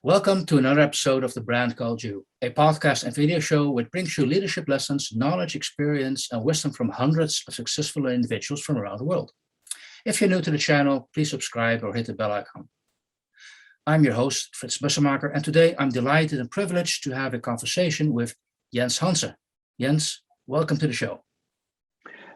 Welcome to another episode of The Brand Called You, a podcast and video show which brings you leadership lessons, knowledge, experience, and wisdom from hundreds of successful individuals from around the world. If you're new to the channel, please subscribe or hit the bell icon. I'm your host, Frits Bussemaker, and today I'm delighted and privileged to have a conversation with Jens Hanse. Jens, welcome to the show.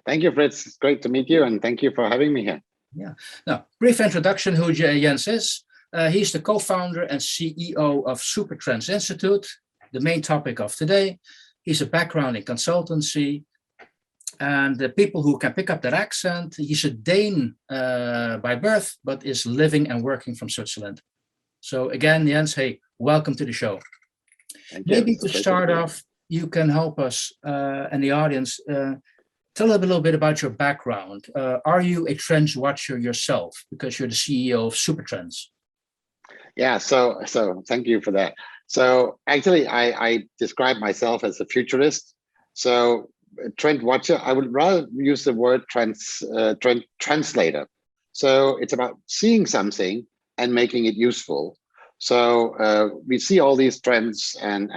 Thank you, Frits. It's great to meet you, and thank you for having me here. Yeah. Now, brief introduction who Jens is. He's the co-founder and CEO of Supertrends Institute, the main topic of today. He's a background in consultancy, and the people who can pick up that accent, he's a Dane by birth, but is living and working from Switzerland. So again, Jens, hey, welcome to the show. Maybe to start off, you can help us and the audience tell a little bit about your background. Are you a trends watcher yourself? Because you're the CEO of Supertrends. Yeah, so thank you for that. So actually, I describe myself as a futurist. So a trend watcher, I would rather use the word trend translator. So it's about seeing something and making it useful. So we see all these trends and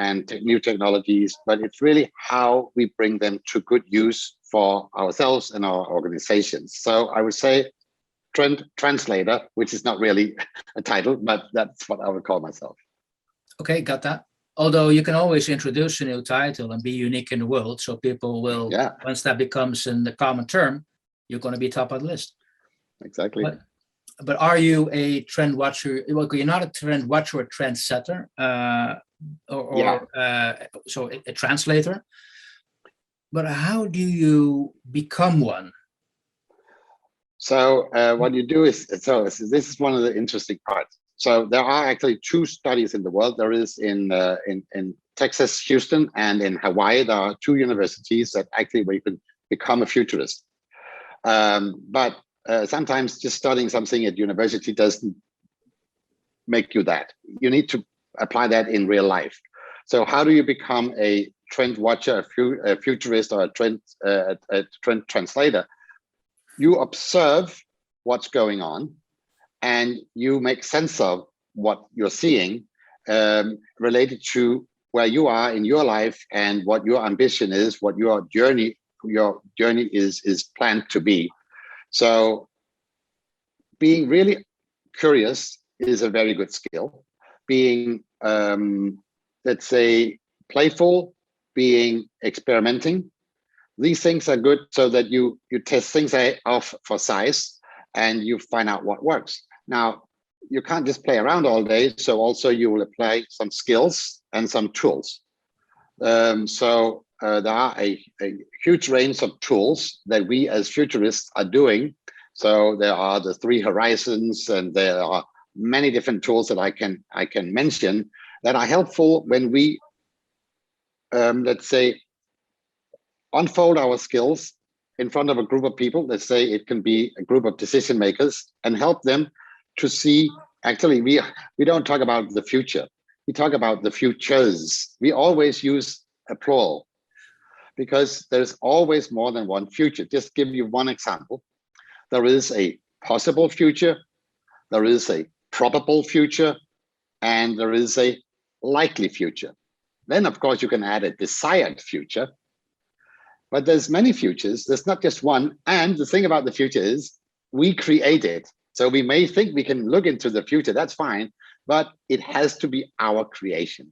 new technologies, but it's really how we bring them to good use for ourselves and our organizations. So I would say trend translator, which is not really a title, but that's what I would call myself. Okay, got that. Although you can always introduce a new title and be unique in the world, so people will, once that becomes in the common term, you're going to be top of the list. Exactly. But are you a trend watcher? Well, you're not a trend watcher or a trend setter, so a translator. But how do you become one? So what you do is, this is one of the interesting parts. So there are actually two studies in the world. There is in Texas, Houston, and in Hawaii. There are two universities that actually where you can become a futurist. But sometimes just studying something at university doesn't make you that. You need to apply that in real life. So how do you become a trend watcher, a futurist, or a trend translator? You observe what's going on and you make sense of what you're seeing related to where you are in your life and what your ambition is, what your journey is planned to be. So being really curious is a very good skill. Being, let's say, playful, being experimenting. These things are good so that you test things off for size and you find out what works. Now, you can't just play around all day, so also you will apply some skills and some tools. There are a huge range of tools that we as futurists are doing. So there are the 3 horizons, and there are many different tools that I can mention that are helpful when we, let's say, unfold our skills in front of a group of people. Let's say it can be a group of decision makers, and help them to see, actually, we don't talk about the future. We talk about the futures. We always use a plural because there's always more than one future. Just give you one example. There is a possible future, there is a probable future, and there is a likely future. Then, of course, you can add a desired future. But there's many futures. There's not just one. And the thing about the future is we create it. So we may think we can look into the future. That's fine. But it has to be our creation.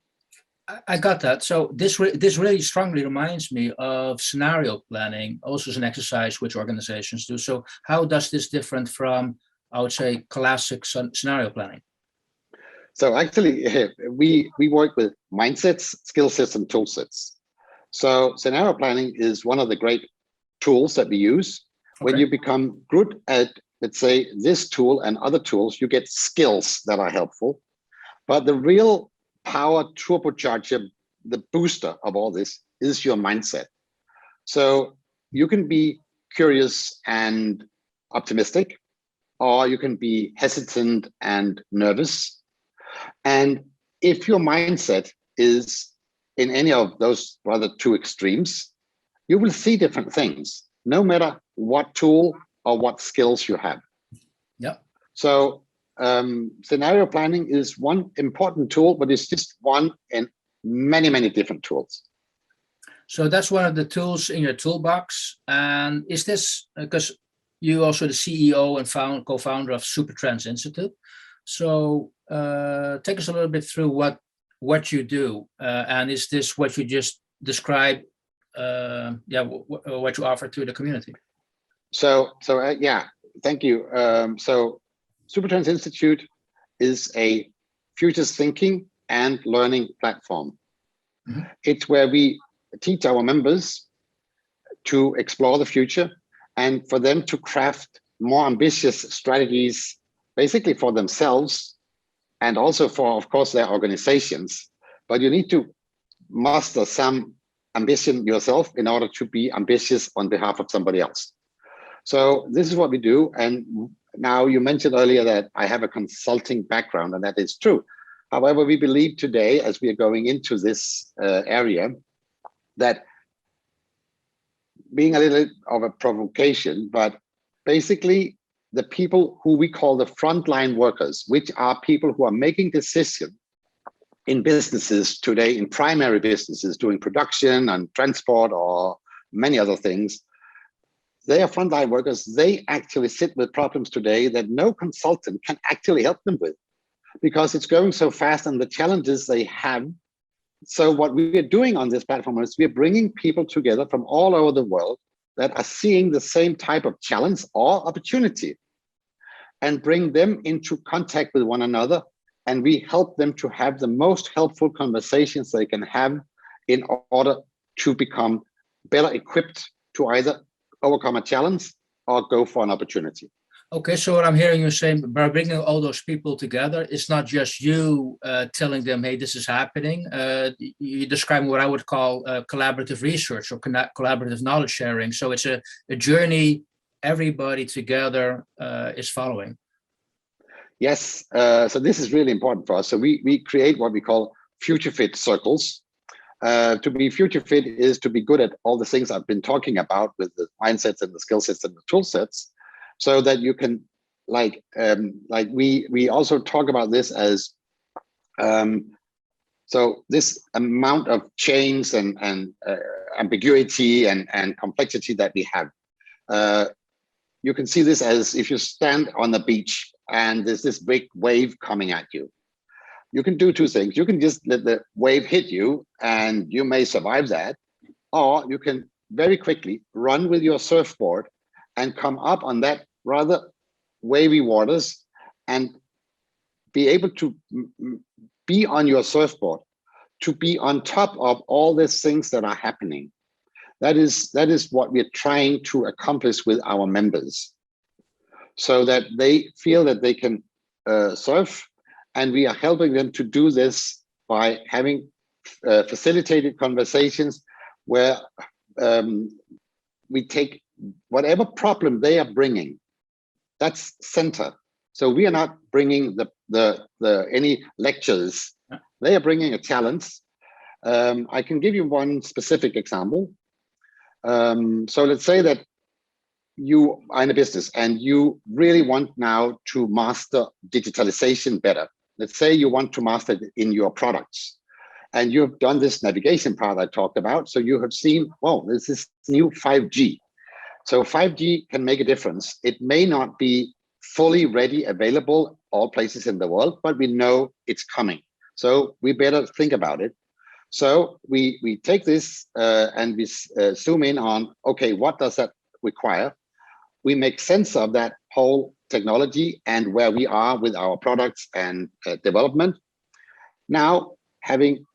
I got that. So this really strongly reminds me of scenario planning, also as an exercise which organizations do. So how does this different from, I would say, classic scenario planning? So actually, we work with mindsets, skill sets, and tool sets. So scenario planning is one of the great tools that we use. Okay. When you become good at, let's say, this tool and other tools, you get skills that are helpful. But the real power turbocharger, the booster of all this, is your mindset. So you can be curious and optimistic, or you can be hesitant and nervous. And if your mindset is in any of those rather two extremes, you will see different things, no matter what tool or what skills you have. Yeah. So scenario planning is one important tool, but it's just one in many, many different tools. So that's one of the tools in your toolbox. And is this because you also the CEO and co-founder of Supertrends Institute? So take us a little bit through what you do, and is this what you just described? What you offer to the community. So yeah, thank you. So Supertrends Institute is a futures thinking and learning platform. Mm-hmm. It's where we teach our members to explore the future and for them to craft more ambitious strategies, basically for themselves and also for, of course, their organizations. But you need to muster some ambition yourself in order to be ambitious on behalf of somebody else. So this is what we do. And now you mentioned earlier that I have a consulting background, and that is true. However, we believe today, as we are going into this area, that being a little of a provocation, but basically the people who we call the frontline workers, which are people who are making decisions in businesses today, in primary businesses, doing production and transport or many other things, they are frontline workers. They actually sit with problems today that no consultant can actually help them with because it's going so fast and the challenges they have. So what we are doing on this platform is we're bringing people together from all over the world that are seeing the same type of challenge or opportunity and bring them into contact with one another. And we help them to have the most helpful conversations they can have in order to become better equipped to either overcome a challenge or go for an opportunity. Okay, so what I'm hearing you saying, by bringing all those people together, it's not just you telling them, hey, this is happening. You describe what I would call collaborative research or collaborative knowledge sharing. So it's a journey everybody together is following. Yes, so this is really important for us. So we create what we call future fit circles. To be future fit is to be good at all the things I've been talking about with the mindsets and the skill sets and the tool sets, so that you can like we also talk about this as so this amount of change and ambiguity and complexity that we have. You can see this as if you stand on the beach and there's this big wave coming at you. You can do two things. You can just let the wave hit you and you may survive that, or you can very quickly run with your surfboard and come up on that rather wavy waters and be able to be on your surfboard, to be on top of all these things that are happening. That is what we're trying to accomplish with our members, so that they feel that they can surf, and we are helping them to do this by having facilitated conversations where we take whatever problem they are bringing, that's center. So we are not bringing the any lectures. They are bringing a challenge. I can give you one specific example. So let's say that you are in a business and you really want now to master digitalization better. Let's say you want to master it in your products, and you've done this navigation part I talked about. So you have seen, oh, this is new 5G. So 5G can make a difference. It may not be fully ready, available all places in the world, but we know it's coming. So we better think about it. So we take this and we zoom in on, okay, what does that require? We make sense of that whole technology and where we are with our products and development. Now, having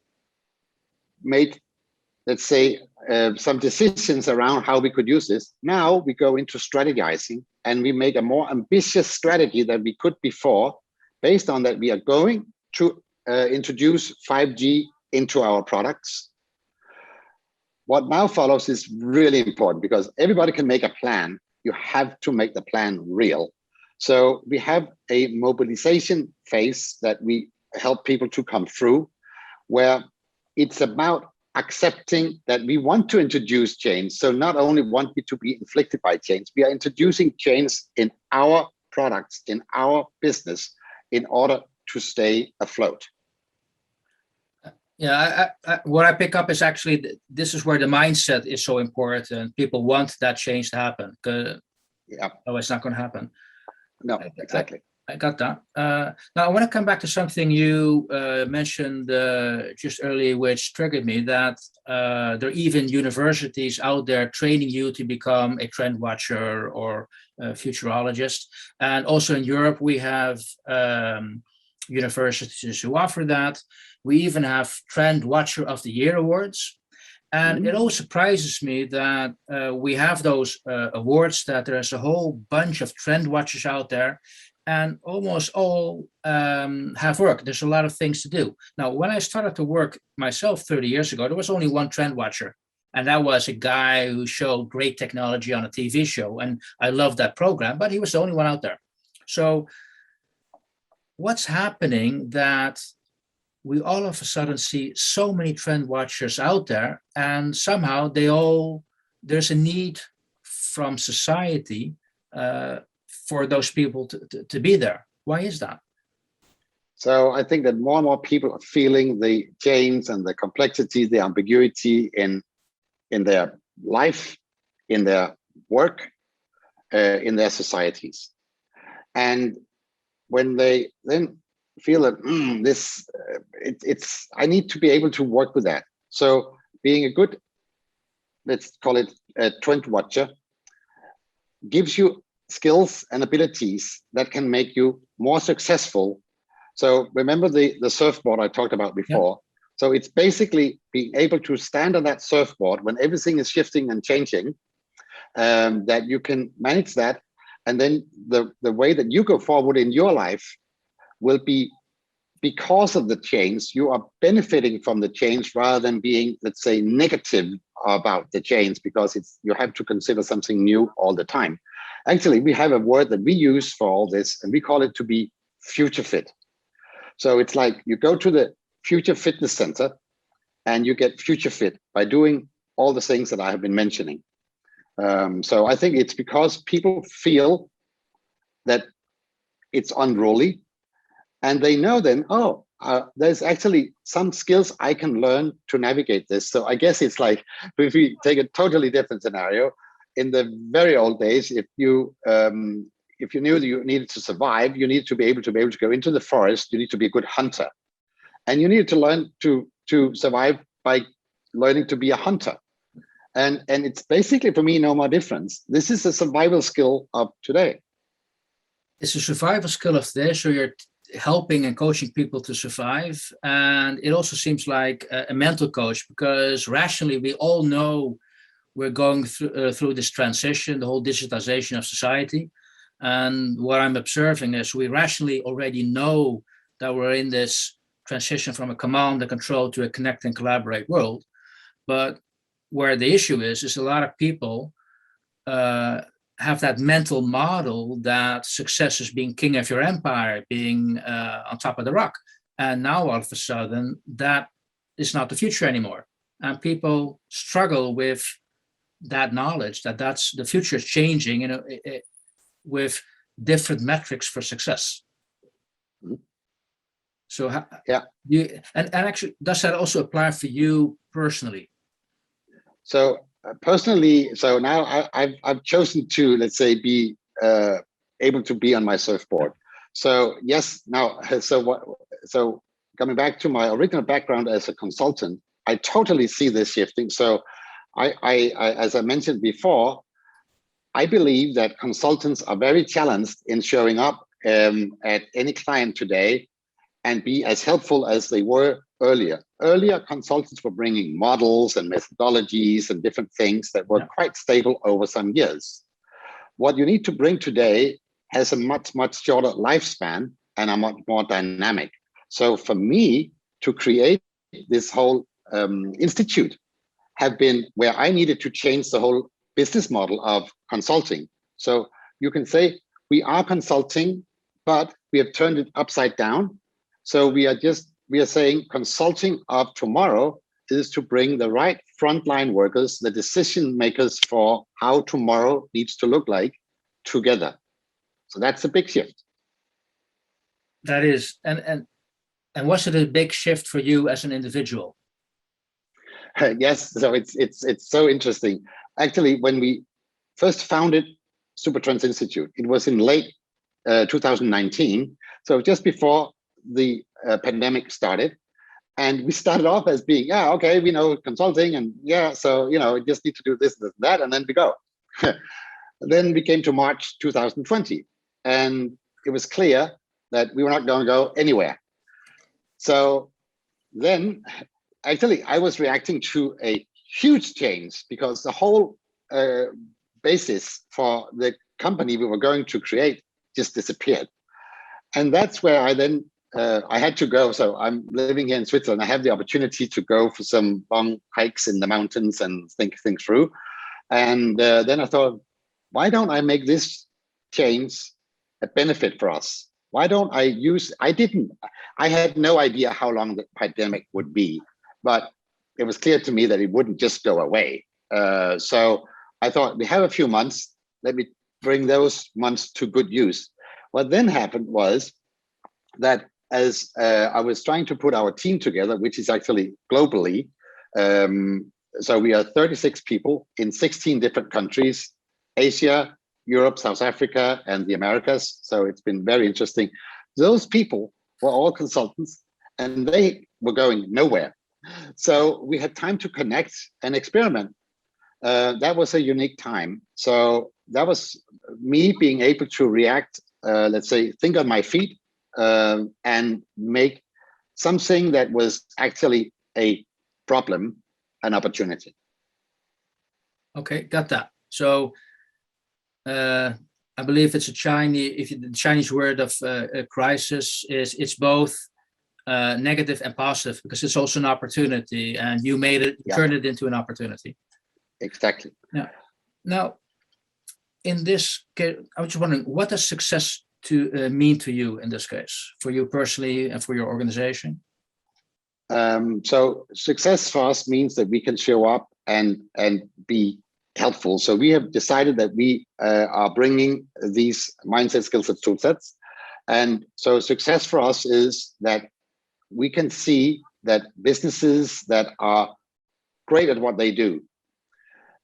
made, let's say, some decisions around how we could use this, now we go into strategizing and we make a more ambitious strategy than we could before. Based on that, we are going to introduce 5G into our products. What now follows is really important because everybody can make a plan. You have to make the plan real. So we have a mobilization phase that we help people to come through, where it's about accepting that we want to introduce change. So not only want it to be inflicted by change, we are introducing change in our products, in our business, in order to stay afloat. Yeah, what I pick up is actually this is where the mindset is so important. People want that change to happen, because Yeah, it's not going to happen. no, exactly. I got that. Now I want to come back to something you mentioned just earlier, which triggered me, that there are even universities out there training you to become a trend watcher or a futurologist. And also in Europe, we have universities who offer that. We even have Trend Watcher of the Year awards. And it always surprises me that we have those awards, that there's a whole bunch of trend watchers out there, and almost all have work. There's a lot of things to do. Now, when I started to work myself 30 years ago, there was only one trend watcher. And that was a guy who showed great technology on a TV show. And I loved that program, but he was the only one out there. So what's happening that we all of a sudden see so many trend watchers out there, and somehow there's a need from society for those people to be there? Why is that? So I think that more and more people are feeling the change and the complexity, the ambiguity in their life, in their work, in their societies. And when they then feel that I need to be able to work with that. So being a good, let's call it a trend watcher, gives you skills and abilities that can make you more successful. So remember the surfboard I talked about before. Yeah. So it's basically being able to stand on that surfboard when everything is shifting and changing, that you can manage that. And then the way that you go forward in your life will be because of the change. You are benefiting from the change rather than being, let's say, negative about the change, because you have to consider something new all the time. Actually, we have a word that we use for all this, and we call it to be future fit. So it's like you go to the Future Fitness Center and you get future fit by doing all the things that I have been mentioning. So I think it's because people feel that it's unruly, and they know then, there's actually some skills I can learn to navigate this. So I guess it's like, if we take a totally different scenario, in the very old days, if you knew that you needed to survive, you need to be able to go into the forest. You need to be a good hunter, and you need to learn to survive by learning to be a hunter. And it's basically, for me, no more difference. This is a survival skill of today. It's a survival skill of today. So you're helping and coaching people to survive. And it also seems like a mental coach, because rationally, we all know we're going through this transition, the whole digitization of society. And what I'm observing is we rationally already know that we're in this transition from a command and control to a connect and collaborate world. But where the issue is a lot of people have that mental model that success is being king of your empire, being on top of the rock. And now all of a sudden, that is not the future anymore. And people struggle with that knowledge that's the future is changing, with different metrics for success. So and actually, does that also apply for you personally? So personally, so now I've chosen to, let's say, be able to be on my surfboard. So yes, now so coming back to my original background as a consultant, I totally see this shifting. So I as I mentioned before, I believe that consultants are very challenged in showing up at any client today and be as helpful as they were earlier. Earlier, consultants were bringing models and methodologies and different things that were quite stable over some years. What you need to bring today has a much, much shorter lifespan and are much more dynamic. So for me to create this whole institute have been where I needed to change the whole business model of consulting. So you can say we are consulting, but we have turned it upside down. So we are saying consulting of tomorrow is to bring the right frontline workers, the decision makers for how tomorrow needs to look like, together. So that's a big shift. That is, and was it a big shift for you as an individual? Yes, so it's so interesting. Actually, when we first founded Supertrends Institute, it was in late 2019, so just before the pandemic started. And we started off as being, yeah, okay, we know consulting, and yeah, so just need to do this, that, and then we go. Then we came to March 2020, and it was clear that we were not going to go anywhere. So then, actually, I was reacting to a huge change because the whole basis for the company we were going to create just disappeared. And that's where I then I had to go. So I'm living here in Switzerland. I have the opportunity to go for some long hikes in the mountains and think things through. And then I thought, why don't I make this change a benefit for us? Why don't I had no idea how long the pandemic would be, but it was clear to me that it wouldn't just go away. So I thought, we have a few months, let me bring those months to good use. What then happened was that as I was trying to put our team together, which is actually globally, so we are 36 people in 16 different countries, Asia, Europe, South Africa, and the Americas. So it's been very interesting. Those people were all consultants and they were going nowhere. So we had time to connect and experiment. That was a unique time. So that was me being able to react, let's say, think on my feet, and make something that was actually a problem an opportunity. Okay, got that. So I believe it's the Chinese word of crisis is it's both negative and positive, because it's also an opportunity, and you turned it into an opportunity. Exactly. Yeah. Now, in this case, I was just wondering, what does success mean to you in this case, for you personally and for your organization? So success for us means that we can show up and be helpful. So we have decided that we are bringing these mindset, skills, and tool sets. And so success for us is that we can see that businesses that are great at what they do,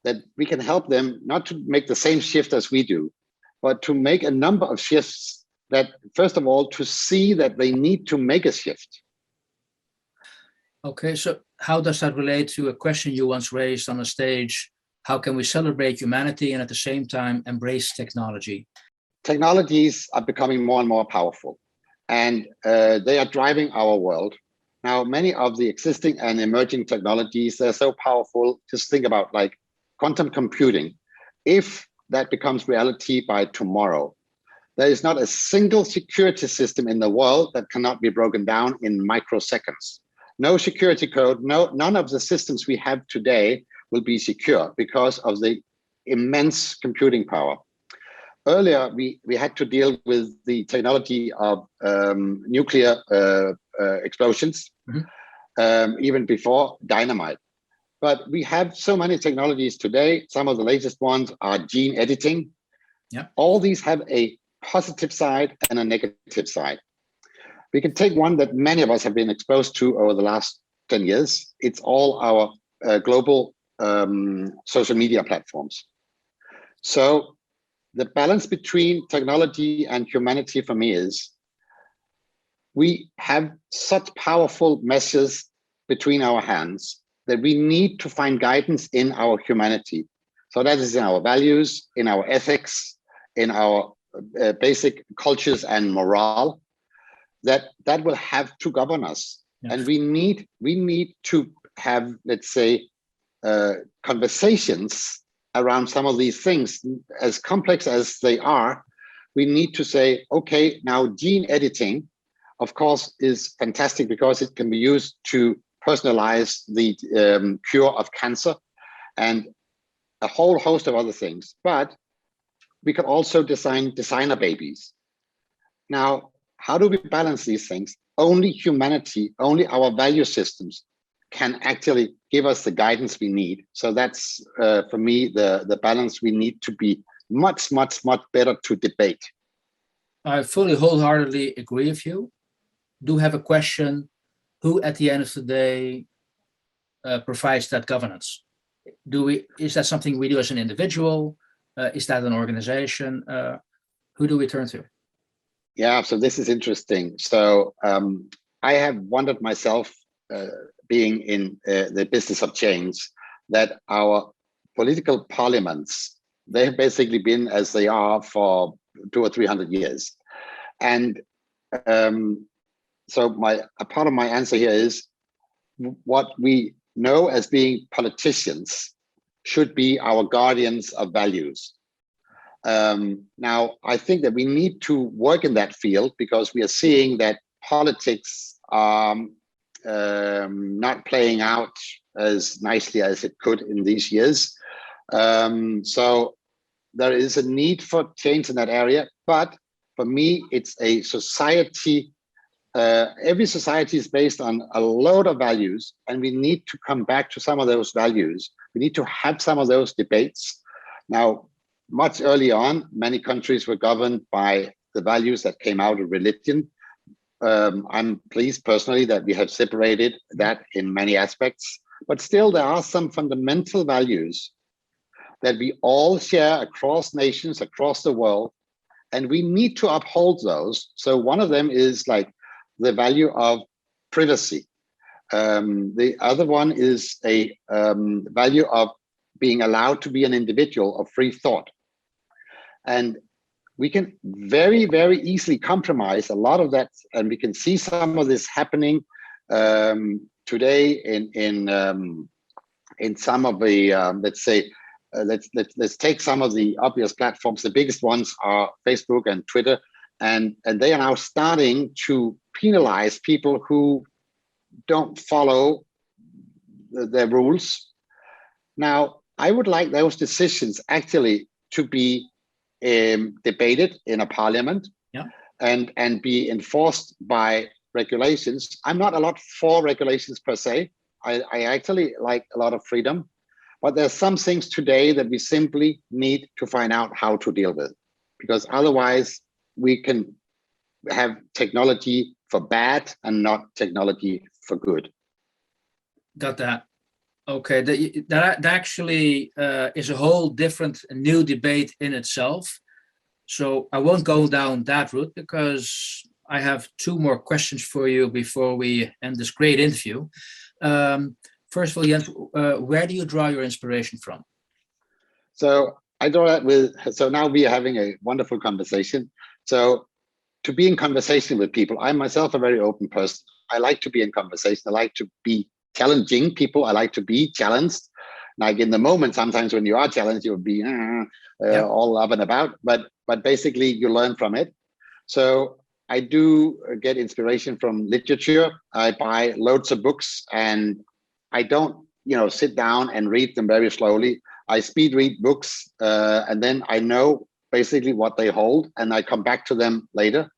that we can help them not to make the same shift as we do, but to make a number of shifts that, first of all, to see that they need to make a shift. Okay, so how does that relate to a question you once raised on a stage? How can we celebrate humanity and at the same time embrace technology? Technologies are becoming more and more powerful, and they are driving our world. Now, many of the existing and emerging technologies, they're so powerful. Just think about like quantum computing. If that becomes reality by tomorrow, there is not a single security system in the world that cannot be broken down in microseconds. No security code, none of the systems we have today will be secure because of the immense computing power. Earlier, we had to deal with the technology of nuclear explosions, even before dynamite. But we have so many technologies today. Some of the latest ones are gene editing. Yeah. All these have a positive side and a negative side. We can take one that many of us have been exposed to over the last 10 years. It's all our global social media platforms. So the balance between technology and humanity for me is we have such powerful measures between our hands that we need to find guidance in our humanity. So that is in our values, in our ethics, in our basic cultures and morale, that will have to govern us. Yes. And we need to have, let's say, conversations around some of these things, as complex as they are. We need to say, okay, now gene editing, of course, is fantastic because it can be used to personalize the cure of cancer and a whole host of other things. But we can also design designer babies. Now, how do we balance these things? Only humanity, only our value systems can actually give us the guidance we need. So that's, for me, the balance we need to be much, much, much better to debate. I fully wholeheartedly agree with you. Do have a question: who, at the end of the day, provides that governance? Is that something we do as an individual? Is that an organization? Who do we turn to? Yeah, so this is interesting. So I have wondered myself, being in the business of change, that our political parliaments, they have basically been as they are for 200 or 300 years. And so a part of my answer here is what we know as being politicians should be our guardians of values. Now, I think that we need to work in that field because we are seeing that politics are not playing out as nicely as it could in these years. So there is a need for change in that area. But for me, it's a society. Every society is based on a load of values, and we need to come back to some of those values. We need to have some of those debates. Now, much early on, many countries were governed by the values that came out of religion. I'm pleased personally that we have separated that in many aspects, but still there are some fundamental values that we all share across nations, across the world, and we need to uphold those. So one of them is like the value of privacy. The other one is a value of being allowed to be an individual of free thought. And we can very, very easily compromise a lot of that. And we can see some of this happening today in some of the, let's say, let's take some of the obvious platforms. The biggest ones are Facebook and Twitter. And they are now starting to penalize people who don't follow their rules. Now, I would like those decisions actually to be debated in a parliament, yeah, and be enforced by regulations. I'm not a lot for regulations per se. I actually like a lot of freedom, but there's some things today that we simply need to find out how to deal with, because otherwise we can have technology for bad and not technology for good. Got that. Okay, that actually is a whole different new debate in itself. So I won't go down that route because I have two more questions for you before we end this great interview. First of all, Jens, where do you draw your inspiration from? So I draw that so now we are having a wonderful conversation. So to be in conversation with people, I'm myself a very open person. I like to be in conversation. I like to be challenging people. I like to be challenged. Like in the moment, sometimes when you are challenged, you'll be all up and about, but basically you learn from it. So I do get inspiration from literature. I buy loads of books, and I don't, sit down and read them very slowly. I speed read books, and then I know basically what they hold, and I come back to them later.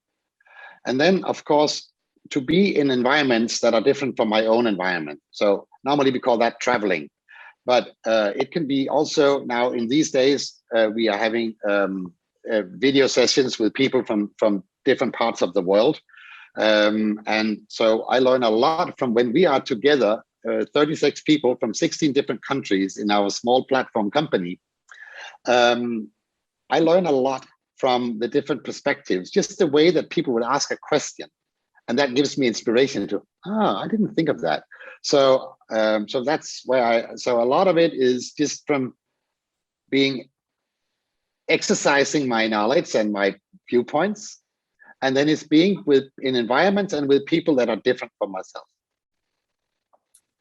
And then, of course, to be in environments that are different from my own environment. So normally we call that traveling, but it can be also now in these days, we are having video sessions with people from different parts of the world. And so I learn a lot from when we are together, 36 people from 16 different countries in our small platform company. I learn a lot from the different perspectives, just the way that people would ask a question. And that gives me inspiration to, I didn't think of that. So so that's where so a lot of it is just from exercising my knowledge and my viewpoints. And then it's being in environments and with people that are different from myself.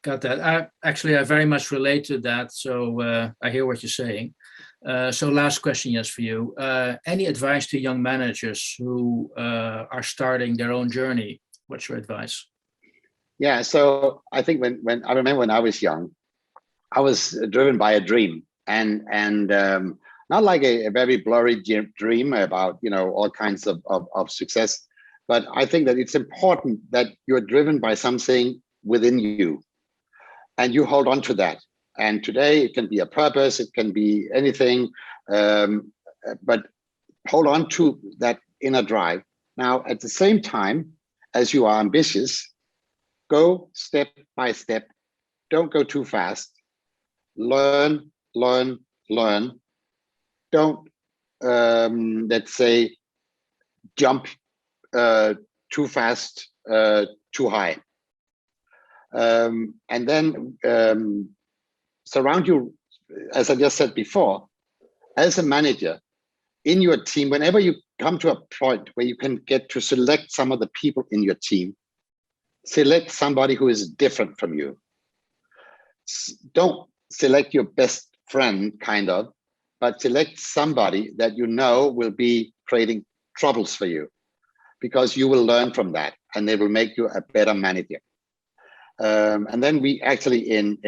Got that. I very much relate to that. So I hear what you're saying. So last question, yes, for you. Any advice to young managers who are starting their own journey? What's your advice? Yeah, so I think when I remember when I was young, I was driven by a dream, and not like a very blurry dream about all kinds of success, but I think that it's important that you're driven by something within you, and you hold on to that. And today it can be a purpose, it can be anything, but hold on to that inner drive. Now, at the same time, as you are ambitious, go step by step. Don't go too fast. Learn. Don't, let's say, jump too fast, too high. And then surround you, as I just said before, as a manager in your team. Whenever you come to a point where you can get to select some of the people in your team, select somebody who is different from you. Don't select your best friend, kind of, but select somebody that you know will be creating troubles for you, because you will learn from that and they will make you a better manager. And then we actually in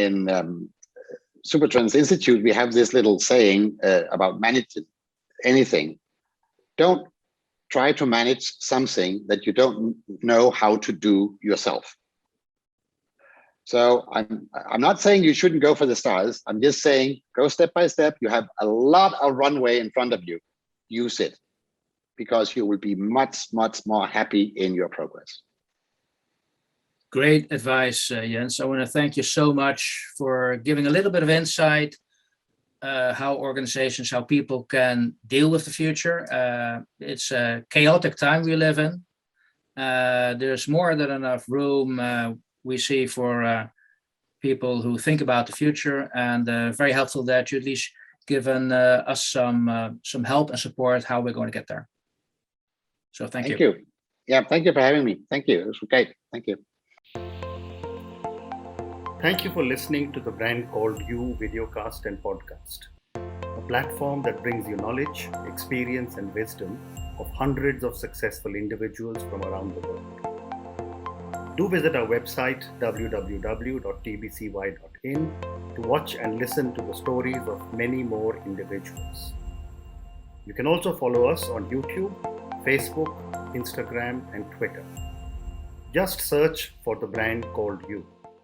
Supertrends Institute, we have this little saying about managing anything. Don't try to manage something that you don't know how to do yourself. So I'm not saying you shouldn't go for the stars. I'm just saying go step by step. You have a lot of runway in front of you. Use it, because you will be much more happy in your progress. Great advice, Jens. I want to thank you so much for giving a little bit of insight how organizations, how people can deal with the future. It's a chaotic time we live in. There's more than enough room we see for people who think about the future, and very helpful that you at least given us some help and support how we're going to get there. So thank you. Thank you. Yeah, thank you for having me. Thank you. It was great. Thank you. Thank you for listening to the Brand Called You videocast and podcast, a platform that brings you knowledge, experience, and wisdom of hundreds of successful individuals from around the world. Do visit our website www.tbcy.in to watch and listen to the stories of many more individuals. You can also follow us on YouTube, Facebook, Instagram, and Twitter. Just search for the Brand Called You.